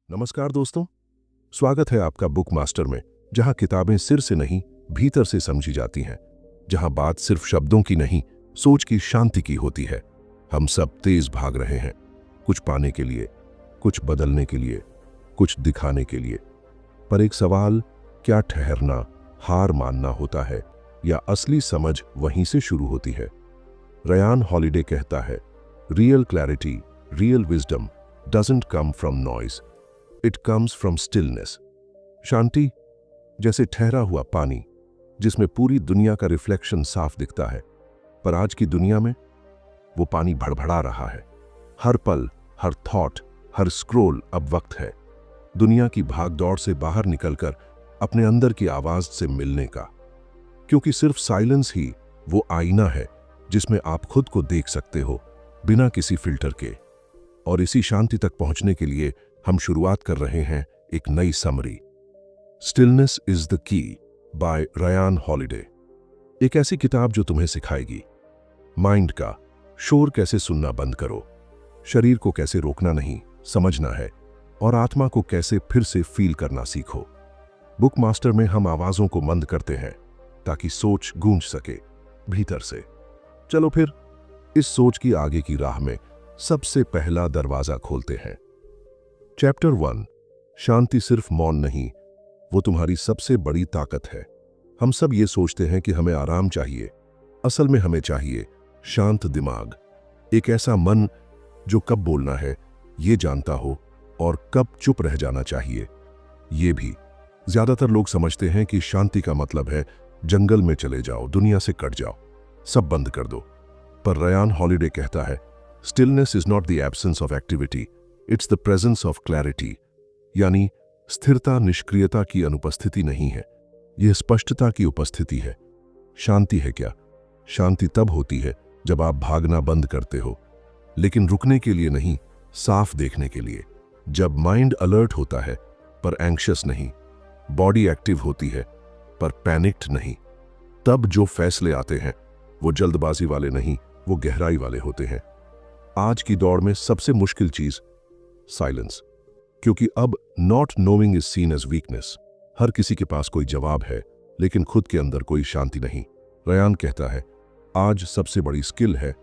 नमस्कार दोस्तों, स्वागत है आपका बुक मास्टर में, जहां किताबें सिर से नहीं भीतर से समझी जाती हैं, जहां बात सिर्फ शब्दों की नहीं सोच की शांति की होती है। हम सब तेज भाग रहे हैं, कुछ पाने के लिए, कुछ बदलने के लिए, कुछ दिखाने के लिए। पर एक सवाल, क्या ठहरना, हार मानना होता है या असली समझ वहीं से शुरू होती है? रयान हॉलिडे कहता है, real clarity, real wisdom doesn't come from noise, it comes from stillness. शांति जैसे ठहरा हुआ पानी जिसमें पूरी दुनिया का रिफ्लेक्शन साफ दिखता है, पर आज की दुनिया में वो पानी भड़भड़ा रहा है। हर पल, हर थॉट, हर स्क्रोल अब वक्त है दुनिया की भागदौड़ से बाहर निकलकर अपने अंदर की आवाज से मिलने का, क्योंकि सिर्फ साइलेंस ही वो आईना है जिसमें आप खुद को देख सकते हो बिना किसी फिल्टर के। और इसी शांति तक पहुंचने के लिए हम शुरुआत कर रहे हैं एक नई summary. Stillness is the key by Ryan Holiday. एक ऐसी किताब जो तुम्हें सिखाएगी माइंड का शोर कैसे सुनना बंद करो, शरीर को कैसे रोकना नहीं समझना है, और आत्मा को कैसे फिर से फील करना सीखो। बुक मास्टर में हम आवाजों को मंद करते हैं ताकि सोच गूंज सके भीतर से। चलो फिर इस सोच की आगे की राह में सबसे पहला दरवाजा खोलते हैं। चैप्टर 1, शांति सिर्फ मौन नहीं, वो तुम्हारी सबसे बड़ी ताकत है। हम सब ये सोचते हैं कि हमें आराम चाहिए, असल में हमें चाहिए शांत दिमाग, एक ऐसा मन जो कब बोलना है ये जानता हो और कब चुप रह जाना चाहिए ये भी। ज्यादातर लोग समझते हैं कि शांति का मतलब है जंगल में चले जाओ, दुनिया से कट जाओ, सब बंद कर दो। पर रयान हॉलिडे कहता है, stillness is not the absence of activity, it's the presence of clarity. यानी स्थिरता निष्क्रियता की अनुपस्थिति नहीं है, यह स्पष्टता की उपस्थिति है। शांति है क्या? शांति तब होती है जब आप भागना बंद करते हो, लेकिन रुकने के लिए नहीं, साफ देखने के लिए। जब माइंड अलर्ट होता है पर एंग्शियस नहीं, बॉडी एक्टिव होती है पर पैनिक्ड नहीं, तब जो फैसले आते हैं वो जल्दबाजी वाले नहीं, वो गहराई वाले होते हैं। आज की दौड़ में सबसे मुश्किल चीज साइलेंस, क्योंकि अब not knowing is seen as weakness. हर किसी के पास कोई जवाब है लेकिन खुद के अंदर कोई शांति नहीं। रयान कहता है, आज सबसे बड़ी स्किल है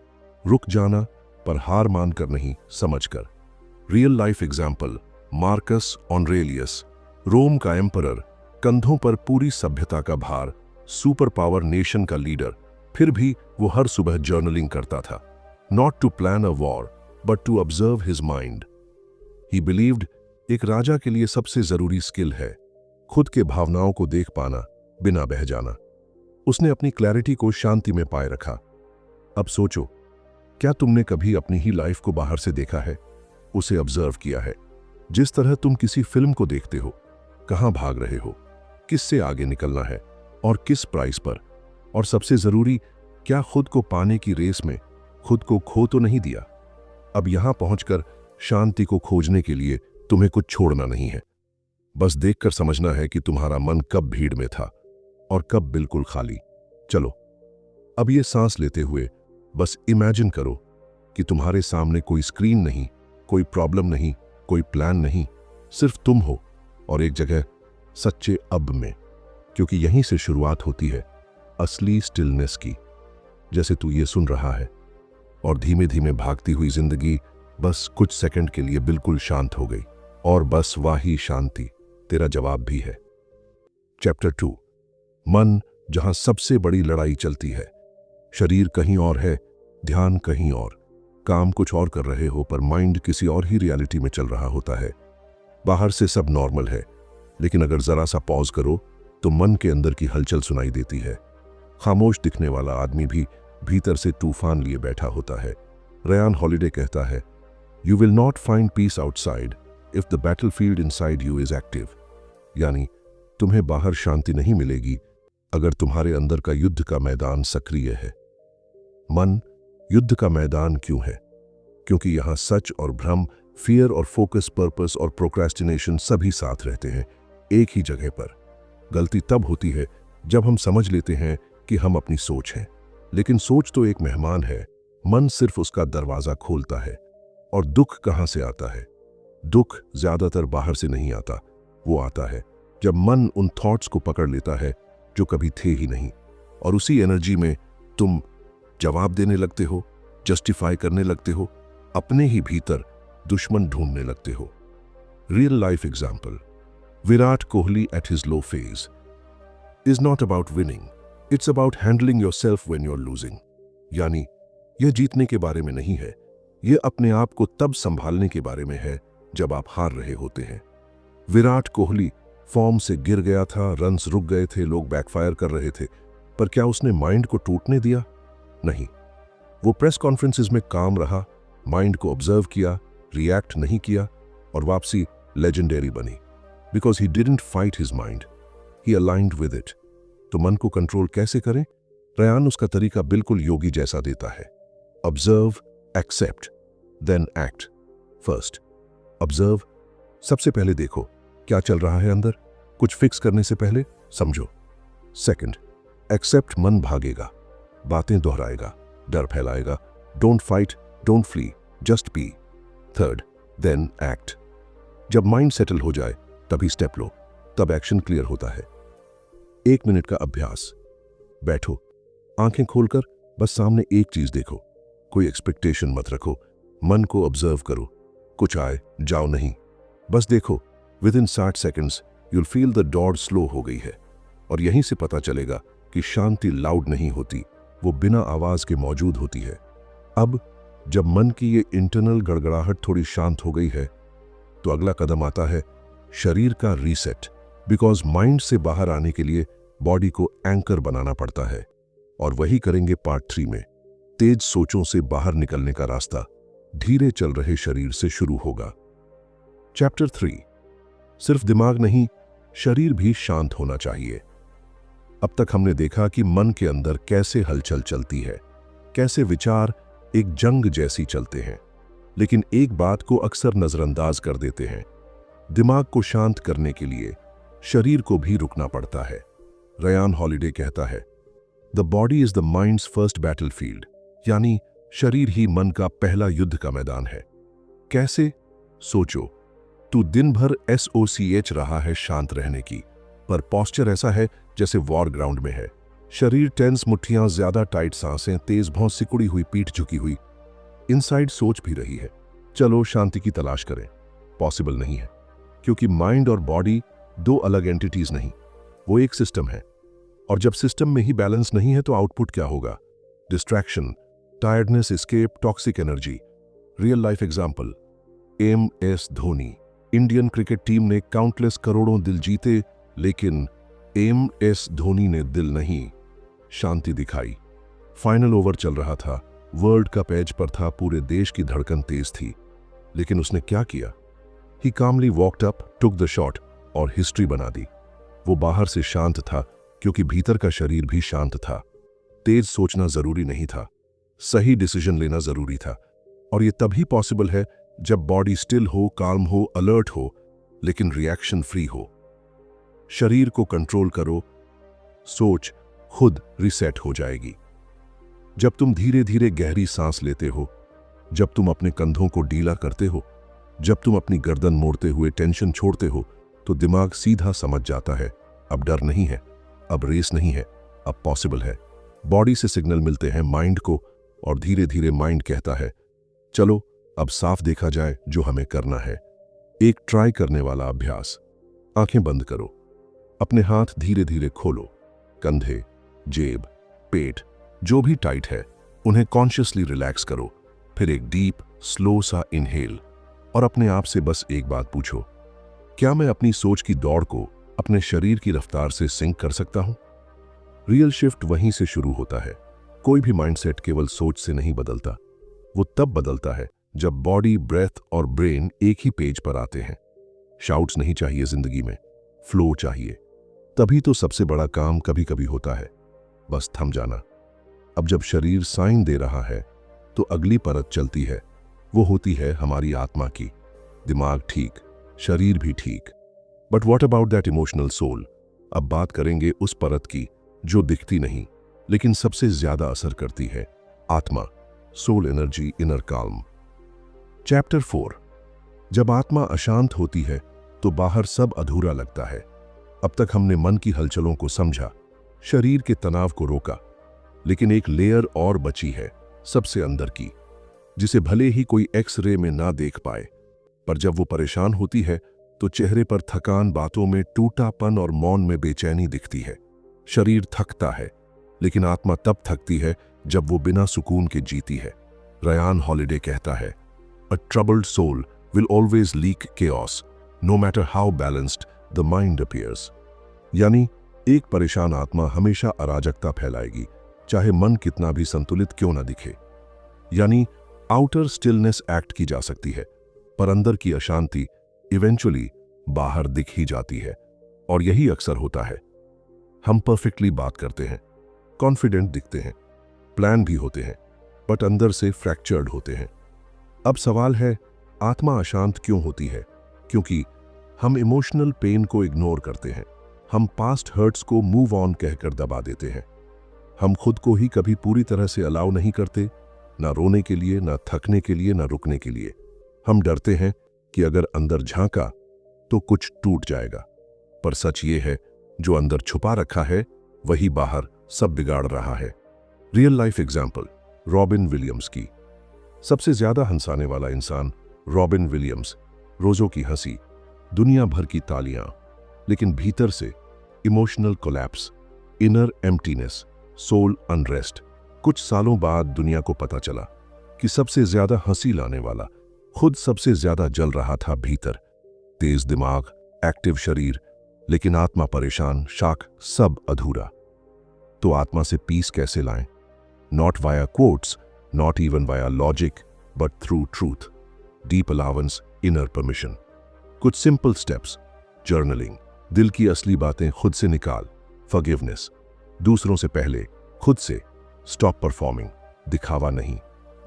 रुक जाना, पर हार मानकर नहीं, समझकर। Real life example, Marcus Aurelius, रोम का एम्परर, कंधों पर पूरी सभ्यता का भार, सुपर पावर नेशन का लीडर, फिर भी वो हर सुबह जर्नलिंग करता था। Not to plan a war but to observe his mind. He believed एक राजा के लिए सबसे जरूरी स्किल है खुद के भावनाओं को देख पाना बिना बह जाना। उसने अपनी क्लैरिटी को शांति में पाए रखा। अब सोचो, क्या तुमने कभी अपनी ही लाइफ को बाहर से देखा है, उसे ऑब्जर्व किया है? जिस तरह तुम किसी फिल्म को देखते हो, कहां भाग रहे हो, किससे आगे निकलना है और किस प्राइस पर, और सबसे जरूरी, क्या खुद को पाने की रेस में खुद को खो तो नहीं दिया? अब यहां पहुंचकर शांति को खोजने के लिए तुम्हें कुछ छोड़ना नहीं है, बस देखकर समझना है कि तुम्हारा मन कब भीड़ में था और कब बिल्कुल खाली। चलो अब ये सांस लेते हुए बस इमेजिन करो कि तुम्हारे सामने कोई स्क्रीन नहीं, कोई प्रॉब्लम नहीं, कोई प्लान नहीं, सिर्फ तुम हो और एक जगह सच्चे अब में, क्योंकि यहीं से शुरुआत होती है असली स्टिलनेस की। जैसे तू ये सुन रहा है और धीमे धीमे भागती हुई जिंदगी बस कुछ सेकंड के लिए बिल्कुल शांत हो गई, और बस वही शांति तेरा जवाब भी है। चैप्टर 2, मन जहां सबसे बड़ी लड़ाई चलती है। शरीर कहीं और है, ध्यान कहीं और, काम कुछ और कर रहे हो पर माइंड किसी और ही रियलिटी में चल रहा होता है। बाहर से सब नॉर्मल है, लेकिन अगर जरा सा पॉज करो तो मन के अंदर की हलचल सुनाई देती है। खामोश दिखने वाला आदमी भी भीतर से तूफान लिए बैठा होता है। रयान हॉलिडे कहता है, you will not find peace outside if the battlefield inside you is active. यानी तुम्हें बाहर शांति नहीं मिलेगी अगर तुम्हारे अंदर का युद्ध का मैदान सक्रिय है। मन युद्ध का मैदान क्यों है? क्योंकि यहां सच और भ्रम, फियर और फोकस, पर्पस और प्रोक्रेस्टिनेशन सभी साथ रहते हैं एक ही जगह पर। गलती तब होती है जब हम समझ लेते हैं कि हम अपनी सोच हैं, लेकिन सोच तो एक मेहमान है, मन सिर्फ उसका दरवाजा खोलता है। और दुख कहां से आता है? दुख ज्यादातर बाहर से नहीं आता, वो आता है जब मन उन थॉट्स को पकड़ लेता है जो कभी थे ही नहीं, और उसी एनर्जी में तुम जवाब देने लगते हो, जस्टिफाई करने लगते हो, अपने ही भीतर दुश्मन ढूंढने लगते हो। Real life example, Virat Kohli at his low phase is not about winning, it's about handling yourself when you are losing. यानी यह जीतने के बारे में नहीं है, यह अपने आप को तब संभालने के बारे में है जब आप हार रहे होते हैं। विराट कोहली फॉर्म से गिर गया था, रन्स रुक गए थे, लोग बैकफायर कर रहे थे, पर क्या उसने माइंड को टूटने दिया? नहीं। वो प्रेस कॉन्फ्रेंसेस में काम रहा, माइंड को ऑब्जर्व किया, रिएक्ट नहीं किया, और वापसी लेजेंडरी बनी। Because he didn't fight his mind, he aligned with it. तो मन को कंट्रोल कैसे करें? रयान उसका तरीका बिल्कुल योगी जैसा देता है। Observe, accept, then act. First, observe, सबसे पहले देखो क्या चल रहा है अंदर, कुछ फिक्स करने से पहले समझो। सेकंड, एक्सेप्ट, मन भागेगा, बातें दोहराएगा, डर फैलाएगा, don't fight, don't flee, just be. Third, then act. जब माइंड सेटल हो जाए तभी स्टेप लो, तब एक्शन क्लियर होता है। 1 मिनट का अभ्यास, बैठो, आंखें खोलकर बस सामने एक चीज देखो, कोई एक्सपेक्टेशन मत रखो, मन को ऑब्जर्व करो, कुछ आए जाओ नहीं, बस देखो। With in 60 seconds you'll feel the dot slow हो गई है, और यहीं से पता चलेगा कि शांति लाउड नहीं होती, वो बिना आवाज के मौजूद होती है। अब जब मन की ये इंटरनल गड़गड़ाहट थोड़ी शांत हो गई है, तो अगला कदम आता है शरीर का रीसेट। बिकॉज माइंड से बाहर आने के लिए बॉडी को एंकर बनाना पड़ता है, और वही करेंगे पार्ट 3 में। तेज सोचों से बाहर निकलने का रास्ता धीरे चल रहे शरीर से शुरू होगा। चैप्टर 3, सिर्फ दिमाग नहीं, शरीर भी शांत होना चाहिए। अब तक हमने देखा कि मन के अंदर कैसे हलचल चलती है, कैसे विचार एक जंग जैसी चलते हैं, लेकिन एक बात को अक्सर नजरअंदाज कर देते हैं। दिमाग को शांत करने के लिए शरीर को भी रुकना पड़ता है। रयान हॉलिडे कहता है, the body is the minds first battle field, यानी शरीर ही मन का पहला युद्ध का मैदान है। कैसे? सोचो, तू दिन भर SOCH रहा है शांत रहने की, पर पोस्चर ऐसा है जैसे वॉर ग्राउंड में है। शरीर टेंस, मुट्ठियां ज्यादा टाइट, सांसें तेज, भौं सिकुड़ी हुई, पीठ झुकी हुई। इनसाइड सोच भी रही है, चलो शांति की तलाश करें। पॉसिबल नहीं है, क्योंकि माइंड और बॉडी 2 अलग एंटिटीज नहीं, वो एक सिस्टम है। और जब सिस्टम में ही बैलेंस नहीं है तो आउटपुट क्या होगा? Distraction, tiredness, escape, toxic energy. Real life example, MS Dhoni. Indian cricket team ने काउंटलेस करोड़ों दिल जीते, लेकिन MS धोनी ने दिल नहीं, शांति दिखाई। फाइनल ओवर चल रहा था, वर्ल्ड कप एज पर था, पूरे देश की धड़कन तेज थी, लेकिन उसने क्या किया? He calmly walked up, took the shot, और हिस्ट्री बना दी। वो बाहर से शांत था क्योंकि भीतर का शरीर भी शांत था। तेज सोचना जरूरी नहीं था, सही डिसीजन लेना जरूरी था, और ये तभी पॉसिबल है जब बॉडी स्टिल हो, काम हो, अलर्ट हो, लेकिन रिएक्शन फ्री हो। शरीर को कंट्रोल करो, सोच खुद रिसेट हो जाएगी। जब तुम धीरे धीरे गहरी सांस लेते हो, जब तुम अपने कंधों को ढीला करते हो, जब तुम अपनी गर्दन मोड़ते हुए टेंशन छोड़ते हो, तो दिमाग सीधा समझ जाता है अब डर नहीं है, अब रेस नहीं है, अब पॉसिबल है। बॉडी से सिग्नल मिलते हैं माइंड को, और धीरे धीरे माइंड कहता है चलो अब साफ देखा जाए जो हमें करना है। एक ट्राई करने वाला अभ्यास, आंखें बंद करो, अपने हाथ धीरे धीरे खोलो, कंधे, जेब, पेट जो भी टाइट है उन्हें कॉन्शियसली रिलैक्स करो। फिर एक डीप स्लो सा इनहेल, और अपने आप से बस एक बात पूछो, क्या मैं अपनी सोच की दौड़ को अपने शरीर की रफ्तार से सिंक कर सकता हूं? रियल शिफ्ट वहीं से शुरू होता है। कोई भी माइंडसेट केवल सोच से नहीं बदलता, वो तब बदलता है जब बॉडी, ब्रेथ और ब्रेन एक ही पेज पर आते हैं। शाउट्स नहीं चाहिए जिंदगी में, फ्लो चाहिए। तभी तो सबसे बड़ा काम कभी कभी होता है बस थम जाना। अब जब शरीर साइन दे रहा है तो अगली परत चलती है, वो होती है हमारी आत्मा की। दिमाग ठीक, शरीर भी ठीक, but what about that emotional soul? अब बात करेंगे उस परत की जो दिखती नहीं लेकिन सबसे ज्यादा असर करती है, आत्मा, soul energy, inner calm. Chapter 4, जब आत्मा अशांत होती है तो बाहर सब अधूरा लगता है। अब तक हमने मन की हलचलों को समझा, शरीर के तनाव को रोका, लेकिन एक लेयर और बची है, सबसे अंदर की, जिसे भले ही कोई एक्स-रे में ना देख पाए, पर जब वो परेशान होती है तो चेहरे पर थकान, बातों में टूटापन और मौन में बेचैनी दिखती है। शरीर थकता है, लेकिन आत्मा तब थकती है जब वो बिना सुकून के जीती है। रयान हॉलिडे कहता है, "A troubled soul will always leak chaos, no matter how balanced the mind appears." यानी एक परेशान आत्मा हमेशा अराजकता फैलाएगी, चाहे मन कितना भी संतुलित क्यों ना दिखे। यानी आउटर स्टिलनेस एक्ट की जा सकती है, पर अंदर की अशांति इवेंचुअली बाहर दिख ही जाती है। और यही अक्सर होता है। हम परफेक्टली बात करते हैं, कॉन्फिडेंट दिखते हैं, प्लान भी होते हैं, बट अंदर से फ्रैक्चर्ड होते हैं। अब सवाल है, आत्मा अशांत क्यों होती है? क्योंकि हम इमोशनल पेन को इग्नोर करते हैं। हम पास्ट हर्ट्स को मूव ऑन कहकर दबा देते हैं। हम खुद को ही कभी पूरी तरह से अलाउ नहीं करते, ना रोने के लिए, ना थकने के लिए, ना रुकने के लिए। हम डरते हैं कि अगर अंदर झांका तो कुछ टूट जाएगा। पर सच ये है, जो अंदर छुपा रखा है वही बाहर सब बिगाड़ रहा है। Real life example robin Williams की। सबसे ज्यादा हंसाने वाला इंसान रॉबिन विलियम्स। रोजों की हंसी, दुनिया भर की तालियां, लेकिन भीतर से emotional collapse, inner emptiness, soul unrest. कुछ सालों बाद दुनिया को पता चला कि सबसे ज्यादा हंसी लाने वाला खुद सबसे ज्यादा जल रहा था भीतर। तेज दिमाग, एक्टिव शरीर, लेकिन आत्मा परेशान, शाक, सब अधूरा। तो आत्मा से पीस कैसे लाएं? Not via quotes, not even via logic, but through truth, deep allowance, inner permission. कुछ सिंपल स्टेप्स: जर्नलिंग, दिल की असली बातें खुद से निकाल। फॉरगिवनेस, दूसरों से पहले खुद से। स्टॉप परफॉर्मिंग, दिखावा नहीं,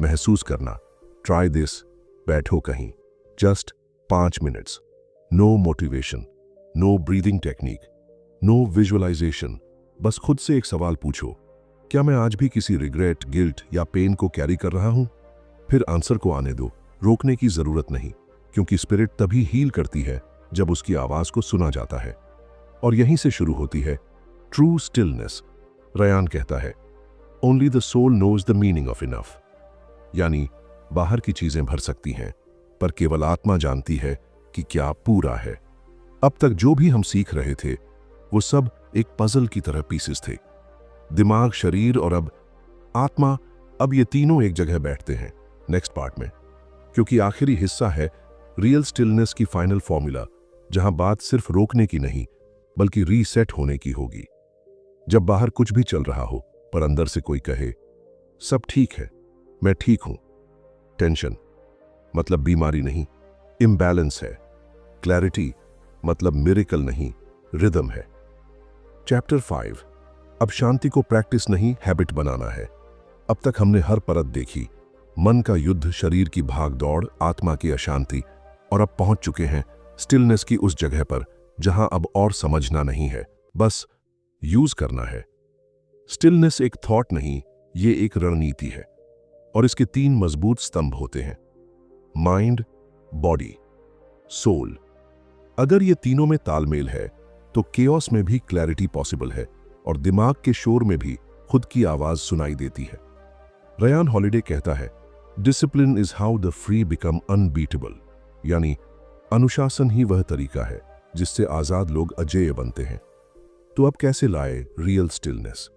महसूस करना। ट्राई दिस, बैठो कहीं, just 5 minutes. No motivation, no breathing technique, no visualisation. बस खुद से एक सवाल पूछो, क्या मैं आज भी किसी रिग्रेट, गिल्ट या पेन को कैरी कर रहा हूं? फिर आंसर को आने दो, रोकने की जरूरत नहीं, क्योंकि स्पिरिट तभी हील करती है जब उसकी आवाज को सुना जाता है। और यहीं से शुरू होती है ट्रू स्टिलनेस। रयान कहता है, only the soul knows the meaning of enough. यानी बाहर की चीजें भर सकती हैं, पर केवल आत्मा जानती है कि क्या पूरा है। अब तक जो भी हम सीख रहे थे वो सब एक पजल की तरह पीसेस थे। दिमाग, शरीर और अब आत्मा, अब ये तीनों एक जगह बैठते हैं नेक्स्ट पार्ट में, क्योंकि आखिरी हिस्सा है रियल स्टिलनेस की फाइनल फॉर्मूला, जहां बात सिर्फ रोकने की नहीं बल्कि रीसेट होने की होगी। जब बाहर कुछ भी चल रहा हो पर अंदर से कोई कहे, सब ठीक है, मैं ठीक हूं। टेंशन मतलब बीमारी नहीं, इम्बैलेंस है। क्लैरिटी मतलब मिरेकल नहीं, रिदम है। चैप्टर 5, अब शांति को प्रैक्टिस नहीं हैबिट बनाना है। अब तक हमने हर परत देखी, मन का युद्ध, शरीर की भाग दौड़, आत्मा की अशांति, और अब पहुंच चुके हैं स्टिलनेस की उस जगह पर जहां अब और समझना नहीं है, बस यूज करना है। स्टिलनेस एक थॉट नहीं, ये एक रणनीति है, और इसके 3 मजबूत स्तंभ होते हैं: माइंड, बॉडी, सोल। अगर ये तीनों में तालमेल है तो केओस में भी क्लैरिटी पॉसिबल है, और दिमाग के शोर में भी खुद की आवाज सुनाई देती है। रयान हॉलिडे कहता है, discipline is how the free become unbeatable. यानी अनुशासन ही वह तरीका है जिससे आजाद लोग अजेय बनते हैं। तो अब कैसे लाए रियल स्टिलनेस?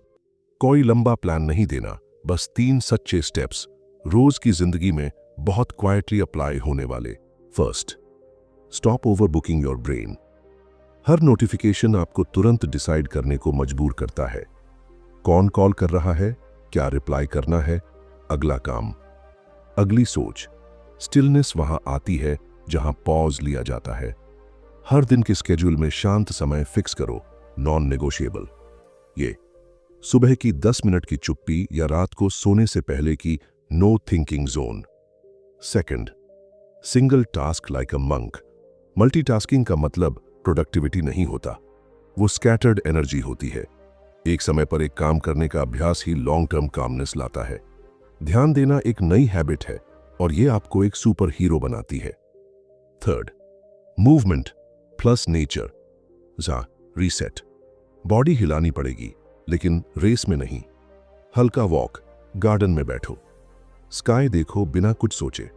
कोई लंबा प्लान नहीं देना, बस 3 सच्चे स्टेप्स, रोज की जिंदगी में बहुत क्वाइटली अप्लाई होने वाले। First, stop over booking your brain. Her notification आपको तुरंत डिसाइड करने को मजबूर करता है। कौन कॉल कर रहा है, क्या रिप्लाई करना है, अगला काम, अगली सोच। स्टिलनेस वहां आती है जहां पॉज लिया जाता है। हर दिन के स्केड्यूल में शांत समय फिक्स करो, नॉन नेगोशिएबल। ये सुबह की 10 मिनट की चुप्पी या रात को सोने से पहले की no thinking zone. Second, single task like a monk. Multitasking का मतलब प्रोडक्टिविटी नहीं होता, वो स्कैटर्ड एनर्जी होती है। एक समय पर एक काम करने का अभ्यास ही लॉन्ग टर्म कामनेस लाता है। ध्यान देना एक नई हैबिट है और ये आपको एक सुपर हीरो बनाती है। Third, movement plus nature. जा रीसेट। बॉडी हिलानी पड़ेगी, लेकिन रेस में नहीं। हल्का वॉक, गार्डन में बैठो, स्काई देखो बिना कुछ सोचे,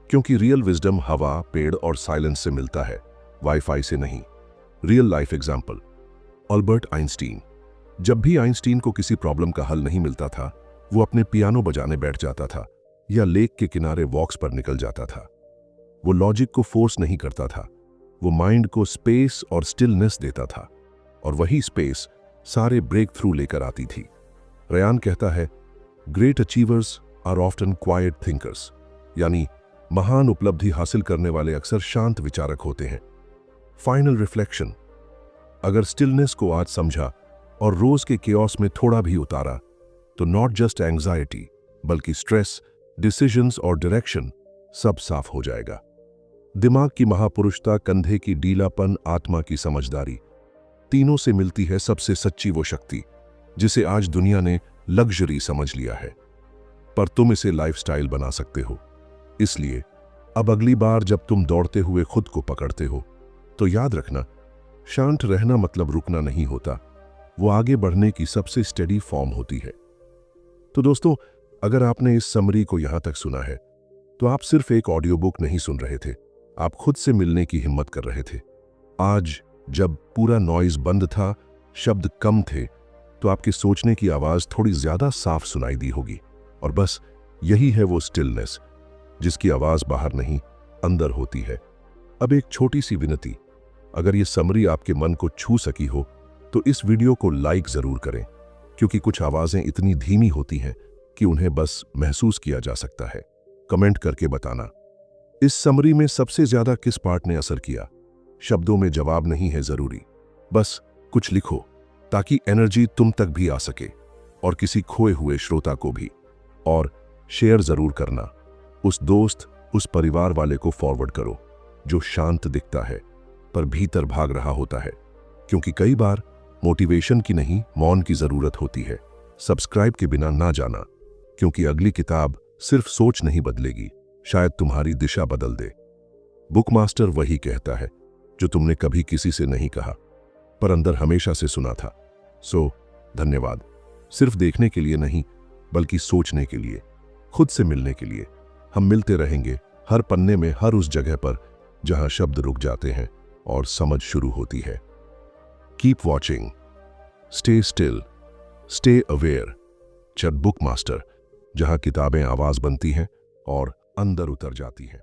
क्योंकि रियल विजडम हवा, पेड़ और साइलेंस से मिलता है, वाईफाई से नहीं। Real life example, Albert Einstein. जब भी आइंस्टीन को किसी प्रॉब्लम का हल नहीं मिलता था, वो अपने पियानो बजाने बैठ जाता था या लेक के किनारे वॉक्स पर निकल जाता था। वो लॉजिक को फोर्स नहीं करता था, वो माइंड को स्पेस और स्टिलनेस देता था, और वही स्पेस सारे ब्रेक थ्रू लेकर आती थी। रयान कहता है, great achievers are often quiet thinkers, यानी महान उपलब्धि हासिल करने वाले अक्सर शांत विचारक होते हैं। फाइनल रिफ्लेक्शन, अगर स्टिलनेस को आज समझा और रोज के केओस में थोड़ा भी उतारा, तो नॉट जस्ट एंग्जाइटी बल्कि स्ट्रेस, डिसीजंस और डायरेक्शन सब साफ हो जाएगा। दिमाग की महापुरुषता, कंधे की डीलापन, आत्मा की समझदारी, तीनों से मिलती है सबसे सच्ची वो शक्ति जिसे आज दुनिया ने लग्जरी समझ लिया है, पर तुम इसे लाइफस्टाइल बना सकते हो। इसलिए अब अगली बार जब तुम दौड़ते हुए खुद को पकड़ते हो, तो याद रखना, शांत रहना मतलब रुकना नहीं होता, वो आगे बढ़ने की सबसे स्टेडी फॉर्म होती है। तो दोस्तों, अगर आपने इस समरी को यहां तक सुना है, तो आप सिर्फ एक ऑडियो बुक नहीं सुन रहे थे, आप खुद से मिलने की हिम्मत कर रहे थे। आज जब पूरा नॉइज बंद था, शब्द कम थे, तो आपके सोचने की आवाज थोड़ी ज्यादा साफ सुनाई दी होगी। और बस यही है वो स्टिलनेस जिसकी आवाज बाहर नहीं, अंदर होती है। अब एक छोटी सी विनती, अगर ये समरी आपके मन को छू सकी हो, तो इस वीडियो को लाइक जरूर करें, क्योंकि कुछ आवाजें इतनी धीमी होती हैं कि उन्हें बस महसूस किया जा सकता है। कमेंट करके बताना, इस समरी में सबसे ज्यादा किस पार्ट ने असर किया। शब्दों में जवाब नहीं है जरूरी, बस कुछ लिखो, ताकि एनर्जी तुम तक भी आ सके और किसी खोए हुए श्रोता को भी। और शेयर जरूर करना, उस दोस्त, उस परिवार वाले को फॉरवर्ड करो जो शांत दिखता है पर भीतर भाग रहा होता है, क्योंकि कई बार मोटिवेशन की नहीं, मौन की जरूरत होती है। सब्सक्राइब के बिना ना जाना, क्योंकि अगली किताब सिर्फ सोच नहीं बदलेगी, शायद तुम्हारी दिशा बदल दे। बुक मास्टर वही कहता है जो तुमने कभी किसी से नहीं कहा, पर अंदर हमेशा से सुना था। सो धन्यवाद, सिर्फ देखने के लिए नहीं, बल्कि सोचने के लिए, खुद से मिलने के लिए। हम मिलते रहेंगे हर पन्ने में, हर उस जगह पर जहां शब्द रुक जाते हैं और समझ शुरू होती है। Keep watching, stay still, stay aware. चट बुक मास्टर, जहां किताबें आवाज बनती हैं और अंदर उतर जाती हैं।